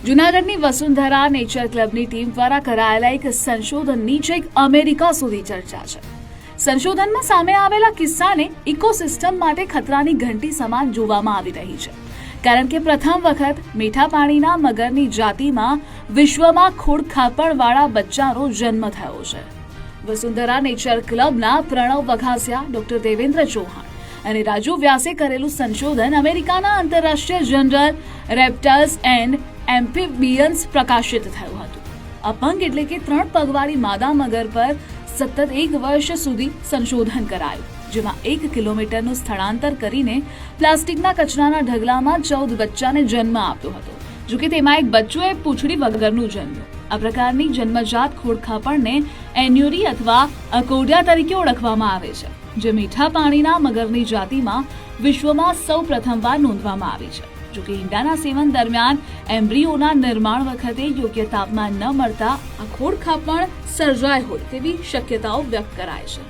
જૂનાગઢની Vasundhara nature ક્લબની team દ્વારા કરાયેલા એક સંશોધનની છેક અમેરિકા સુધી ચર્ચા છે। સંશોધનમાં સામે આવેલા કિસ્સાને ઇકોસિસ્ટમ માટે ખતરાની ઘંટી સમાન જોવામાં આવી રહી છે, કારણ કે પ્રથમ વખત મીઠા પાણીના મગરની જાતિમાં વિશ્વમાં ખોડખાપણવાળા બચ્ચાનો જન્મ થયો છે। વસુંધરા નેચર ક્લબના પ્રણવ વઘાસિયા, ડોક્ટર દેવેન્દ્ર ચૌહાણ અને રાજુ વ્યાસે કરેલું સંશોધન અમેરિકાના આંતરરાષ્ટ્રીય જર્નલ રેપ્ટાઇલ્સ એન્ડ એમ્ફિબિયન્સ પ્રકાશિત થયું હતું। અપંગ એટલે કે 3 પગવાળી માદા મગર પર સતત 1 વર્ષ સુધી સંશોધન કરાયું, જેમાં 1 કિલોમીટરનું સ્થળાંતર કરીને પ્લાસ્ટિકના કચરાના ઢગલામાં 14 બચ્ચાને જન્મ આપ્યો હતો। જોકે તેમાં એક બચ્ચુએ પૂંછડી વગરનું જન્મ્યું। આ પ્રકારની જન્મજાત ખોડખાપણને એન્યુરી અથવા અકોડિયા તરીકે ઓળખવામાં આવે છે, જે મીઠા પાણીના મગરની જાતિમાં વિશ્વમાં સૌ પ્રથમવાર નોંધવામાં આવી છે। જોકે ઈંડાના સેવન દરમિયાન એમ્બ્રિયોના નિર્માણ વખતે યોગ્ય તાપમાન ન મળતા આ ખોડખાપણ સર્જાય હોય તેવી શક્યતાઓ વ્યક્ત કરાય છે।